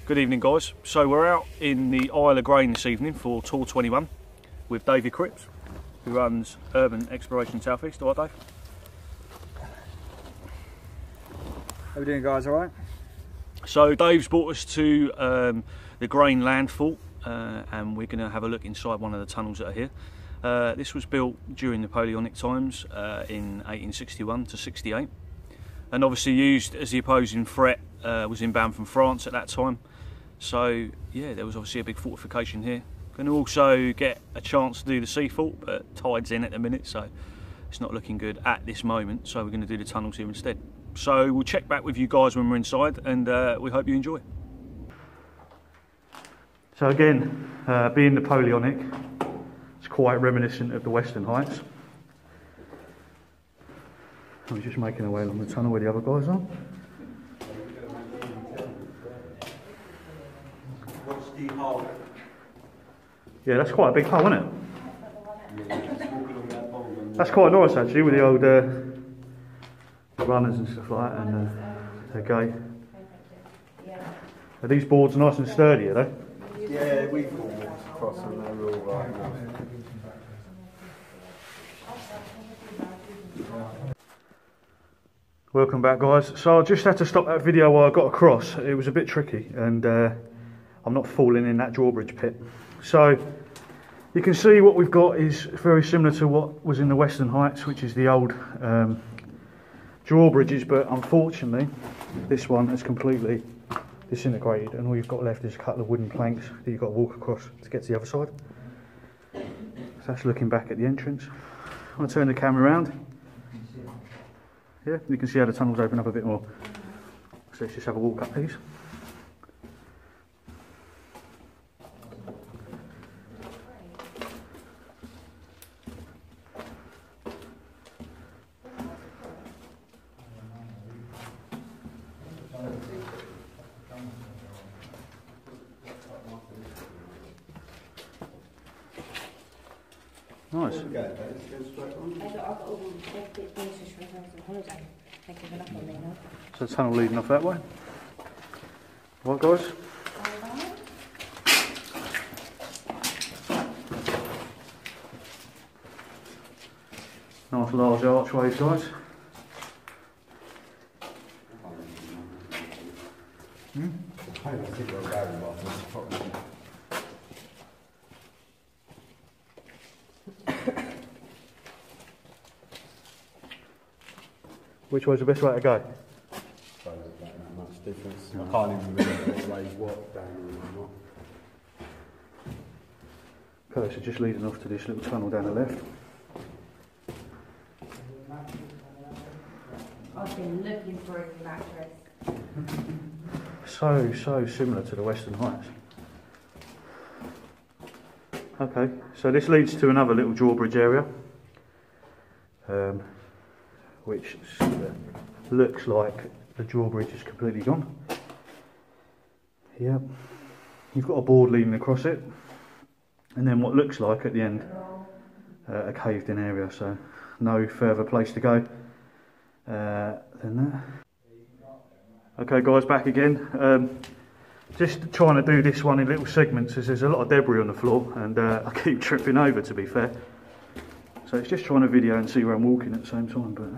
Good evening, guys. So we're out in the Isle of Grain this evening for Tour 21 with David Cripps, who runs Urban Exploration South East. All right, Dave? How we doing, guys? All right? So Dave's brought us to the Grain landfall, and we're going to have a look inside one of the tunnels that are here. This was built during Napoleonic times in 1861 to 68, and obviously used as the opposing threat. Was inbound from France at that time. So yeah, there was obviously a big fortification here. Going to also get a chance to do the sea fort, but tide's in at the minute, so it's not looking good at this moment. So we're going to do the tunnels here instead. So we'll check back with you guys when we're inside, and we hope you enjoy. So again, being Napoleonic, it's quite reminiscent of the Western Heights. I'm just making our way along the tunnel where the other guys are. What's the hole? Yeah, that's quite a big hole, isn't it? That's quite nice actually, with the old runners and stuff like that, and the gate. Are these boards nice and sturdy, are they? Yeah, we've all walked across them, they're all right enough. Welcome back, guys. So I just had to stop that video while I got across. It was a bit tricky, and I'm not falling in that drawbridge pit. So you can see what we've got is very similar to what was in the Western Heights, which is the old drawbridges, but unfortunately this one is completely disintegrated, and all you've got left is a couple of wooden planks that you've got to walk across to get to the other side. So that's looking back at the entrance. I'm going to turn the camera around. Yeah, you can see how the tunnels open up a bit more. So let's just have a walk up these. Nice. So the tunnel leading off that way. Right, guys? Nice large archways, guys. Which way's the best way to go? So there's not that much difference. I can't even remember what ways what down or not. Okay, so just leading off to this little tunnel down the left. I've been looking for a mattress. So similar to the Western Heights. Okay, so this leads to another little drawbridge area, which looks like the drawbridge is completely gone. Yep, you've got a board leading across it, and then what looks like at the end a caved in area, so no further place to go than that. Okay guys, back again. Just trying to do this one in little segments as there's a lot of debris on the floor, and I keep tripping over, to be fair. So it's just trying to video and see where I'm walking at the same time, but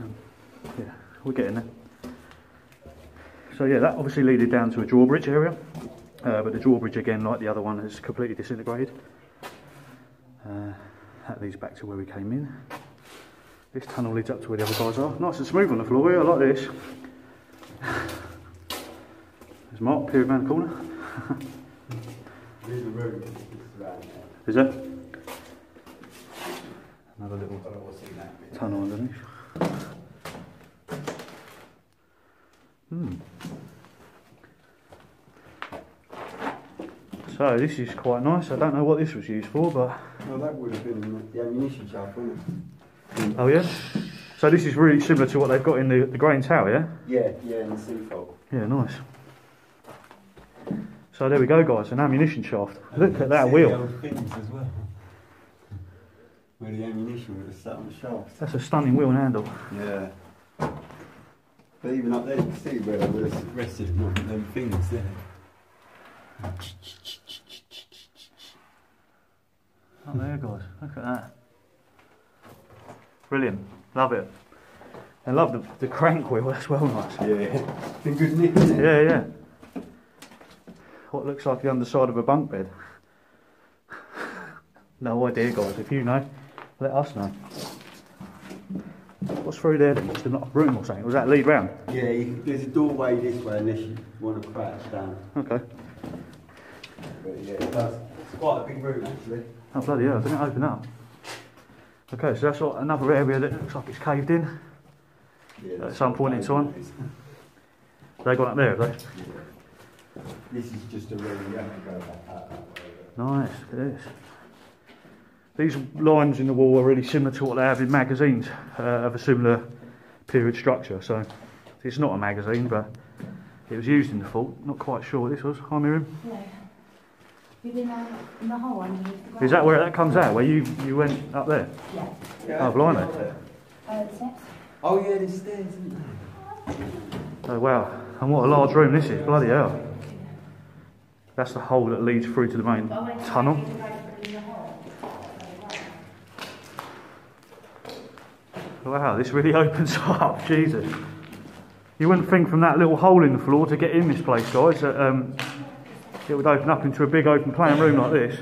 yeah, we're getting there. So yeah, that obviously leaded down to a drawbridge area, but the drawbridge again, like the other one, is completely disintegrated. That leads back to where we came in. This tunnel leads up to where the other guys are. Nice and smooth on the floor here, I like this. There's Mark peering around the corner. There's a room. Is there? Another little tunnel underneath. So this is quite nice. I don't know what this was used for, but... Well, that would have been the ammunition shaft, wouldn't it? Oh yeah? So this is really similar to what they've got in the Grain Tower, yeah? Yeah, in the sea fog. Yeah, nice. So there we go, guys, an ammunition shaft. Look at that wheel. The old things as well. Where the ammunition would have sat on the shaft. That's a stunning wheel and handle. Yeah. But even up there, you can see where they would have rested, not them things there. Oh, there, guys. Look at that. Brilliant. Love it. And love the crank wheel. That's well nice. Yeah. Been good nick, isn't it? Yeah, yeah. What looks like the underside of a bunk bed. No idea, guys. If you know, let us know. What's through there then? Just a room or something? Was that lead round? Yeah, there's a doorway this way unless you want to crouch down. Okay. But yeah, it's quite a big room actually. Oh bloody hell, didn't it open up? Okay, so that's like another area that looks like it's caved in Yeah, at some point in time. They gone up there, have they? Yeah. This is just a room, you have to go back out that way. Nice, look at this. These lines in the wall are really similar to what they have in magazines of a similar period structure. So it's not a magazine, but it was used in the fort. Not quite sure what this was. Hi Miriam. No. You've been in the hole underneath the ground. Is that where that comes out? Where you went up there? Yeah. Oh, blimey. The steps? Oh yeah, there's stairs, isn't there? Oh wow. And what a large room this is. Bloody hell. That's the hole that leads through to the main tunnel. Wow, this really opens up, Jesus. You wouldn't think from that little hole in the floor to get in this place, guys, that it would open up into a big open plan room like this.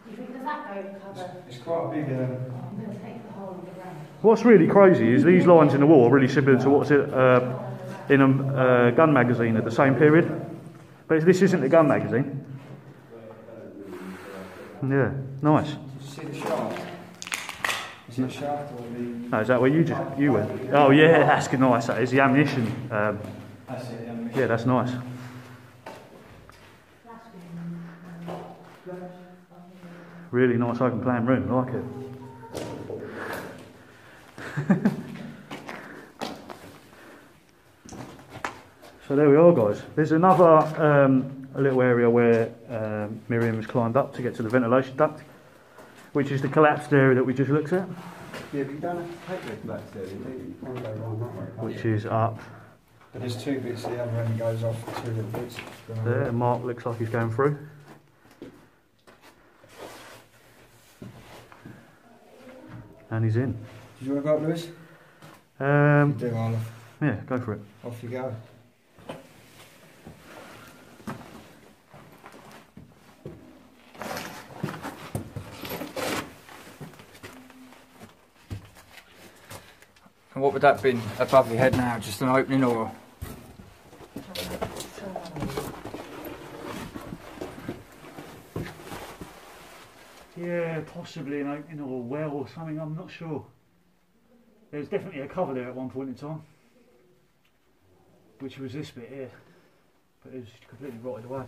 You think does that go to cover? It's quite a big. I'm going to take the hole in the ground. What's really crazy is these lines in the wall are really similar to what's in a gun magazine at the same period. But this isn't a gun magazine. Yeah, nice. Did you see the shaft? Is it a shaft or the... No, is that where you went? Oh yeah, that's good, nice. That is the ammunition. That's it, the ammunition. Yeah, that's nice. Really nice open plan room, I like it. So there we are, guys. There's another a little area where Miriam has climbed up to get to the ventilation duct, which is the collapsed area that we just looked at. Yeah, but you don't have to take the back there, do you? You can't go wrong that way. Which is up But there's two bits, the other end goes off, two little bits. there. Mark looks like he's going through. And he's in. Did you want to go up, Lewis? Do, Arlo. Yeah, go for it. Off you go. And what would that be above your head now? Just an opening or? Yeah, possibly an opening or a well or something, I'm not sure. There's definitely a cover there at one point in time, which was this bit here, but it was completely rotted away.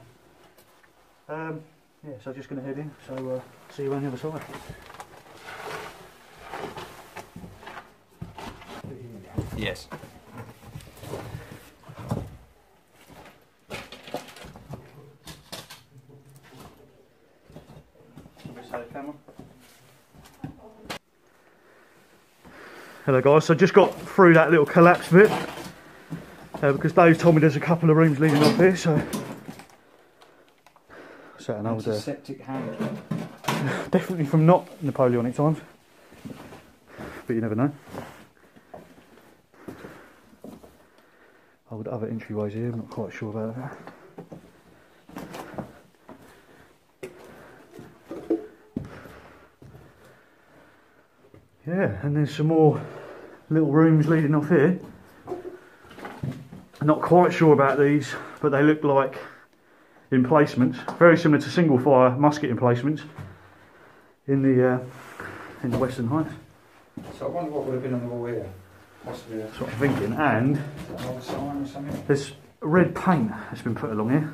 Yeah, so just going to head in, so see you on the other side. Yes. Hello guys, so just got through that little collapse bit because Dave told me there's a couple of rooms leading up here, so an old septic hand. definitely from not Napoleonic times, but you never know. Old other entryways here, I'm not quite sure about that. Yeah, and there's some more little rooms leading off here. Not quite sure about these, but they look like emplacements, very similar to single fire musket emplacements in the Western Heights. So I wonder what would have been on the wall here. Possibly. That's what I'm thinking. And An old sign or something. there's red paint that's been put along here,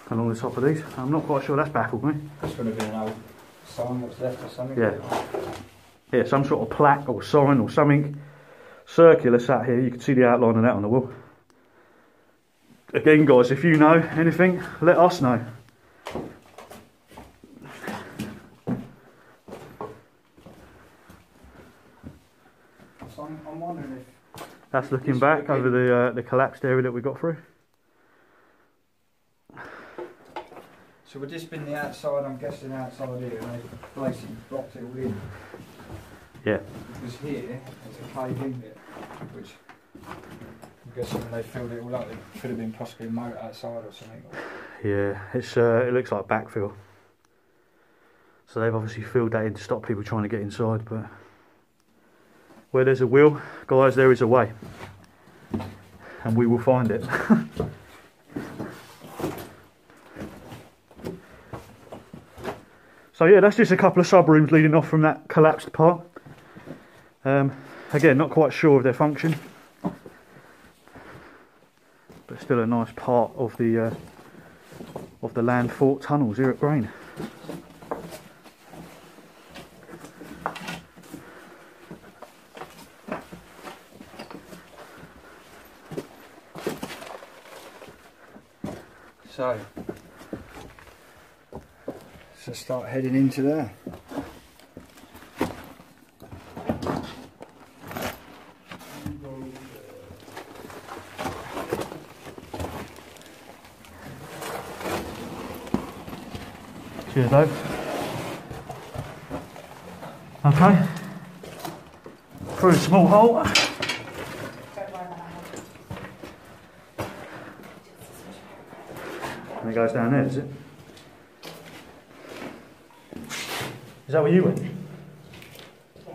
along the top of these. I'm not quite sure. That's baffled me. This would have been an old sign that's left or something. Yeah, some sort of plaque or sign or something circular sat here. You can see the outline of that on the wall. Again, guys, if you know anything, let us know. So I'm wondering if That's looking back over the collapsed area that we got through. So would this been the outside, I'm guessing outside here, and they basically blocked it all in? Yeah. Because here, there's a cave in bit, which I'm guessing when they filled it all up, it could have been possibly a moat outside or something. Yeah, it's it looks like backfill. So they've obviously filled that in to stop people trying to get inside, but where there's a will, guys, there is a way. And we will find it. So yeah, that's just a couple of sub-rooms leading off from that collapsed part. Again, not quite sure of their function, but still a nice part of the land fort tunnels here at Grain. So, let's start heading into there. Cheers, Dave. Okay. Through a small hole. And it goes down there, is it? Is that where you went? Yeah.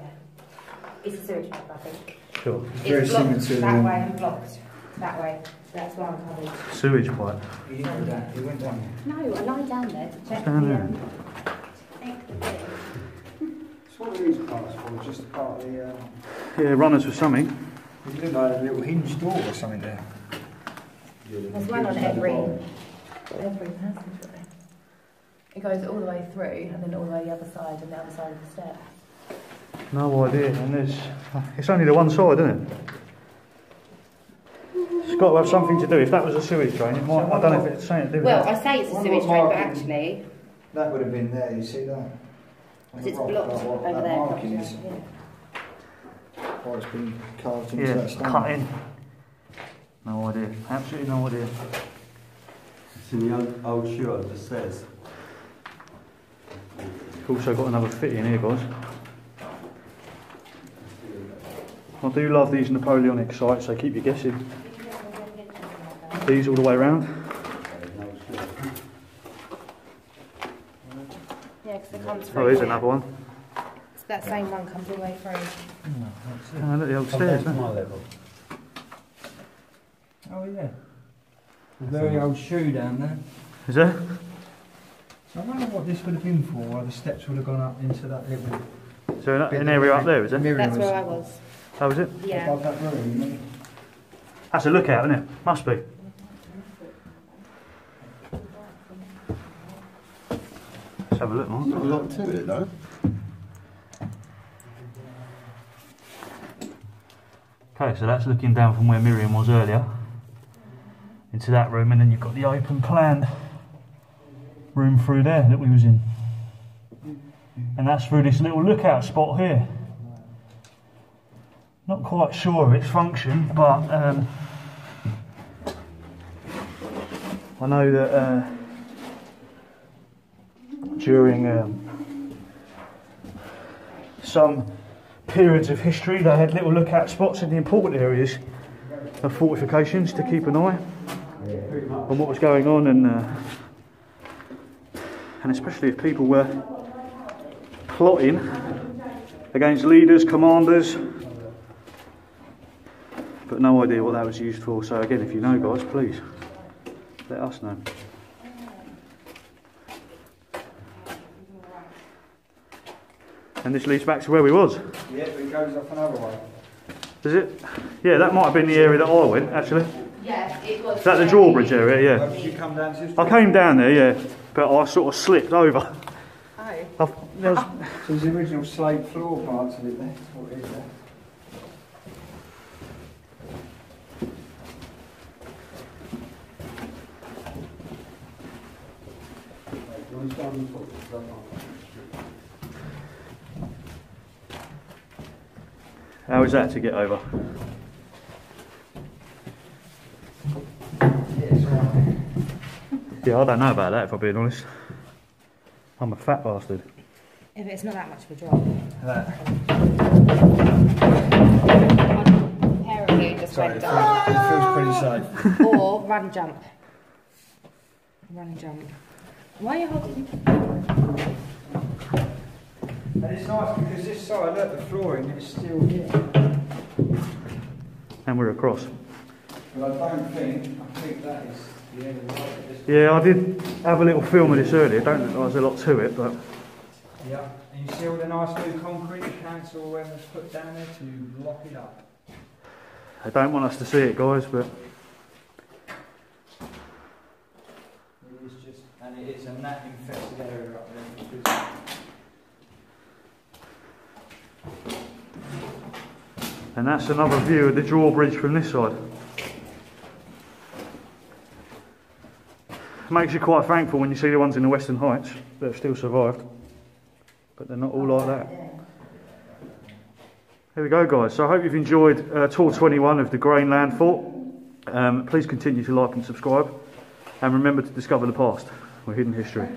It's a sewage pipe, I think. Sure. It's blocked that way and blocked that way. That's why I'm covered. Sewage pipe. He went down, No, I lie down there to check Down the there. So what are these parts for? Just a part of the... Yeah, runners for something. It looked like a little hinge door or something there. There's one on every passageway. It goes all the way through and then all the way the other side and the other side of the step. No idea. And it's only the one side, isn't it? It's got to have something to do. If that was a sewage drain, it might. I don't know if it's something to do with Well, that. I say it's a sewage drain, but actually, That would have been there, you see that? because it's blocked over that there. marking is. Yeah. Or it's been carved into Yeah, that stone. cut in. No idea. Absolutely no idea. It's in the old shoe of the stairs. Also got another fitting here, guys. I do love these Napoleonic sites, they keep you guessing. These all the way around. Yeah, because it comes through. Oh, here's here. another one. So that same one comes all the way through. Oh, look at the old stairs. To Look. my level. Oh yeah. A very old shoe down there. Is there? So I wonder what this would have been for, why the steps would have gone up into that little... Is there an area up there, is there? Miriam That's was where I was. Oh, is it? Yeah. above that room. That's a lookout, isn't it? Must be. Let's have a look, Mark. Not a lot to it though. Okay, so that's looking down from where Miriam was earlier into that room, and then you've got the open plan room through there that we was in, and that's through this little lookout spot here. Not quite sure of its function, but I know that during some periods of history they had little lookout spots in the important areas of fortifications to keep an eye on what was going on, and especially if people were plotting against leaders, commanders, but no idea what that was used for. So again, if you know, guys, please let us know. And this leads back to where we was. Yeah, but it goes off another way. Is it? Yeah, that might have been the area that I went, actually. Yeah, it was. Is that the Drawbridge area? Where Yeah. did you come down to? I came down there, yeah, but I sort of slipped over. Oh. There was, So there's the original slate floor parts of it there. That's what it is there. how is that to get over? Yeah, it's alright. Yeah, I don't know about that, if I'm being honest. I'm a fat bastard. Yeah, but it's not that much of a drop. Apparently, just Sorry, went it down. feels pretty safe. Or run jump. Run and jump. Why are you holding? And it's nice because this side, look, the flooring is still here. And we're across. But I think that is the end of the road. Yeah, I did have a little film of this earlier. Don't think there was a lot to it, but Yeah, and you see all the nice new concrete the council or whoever's put down there to lock it up. I don't want us to see it, guys, but It is just, and it is a gnat infested area up there. Because and that's another view of the drawbridge from this side. Makes you quite thankful when you see the ones in the Western Heights that have still survived, but they're not all like that. There we go, guys. So I hope you've enjoyed tour 21 of the Grain Land Fort. Please continue to like and subscribe, and remember to discover the past or hidden history.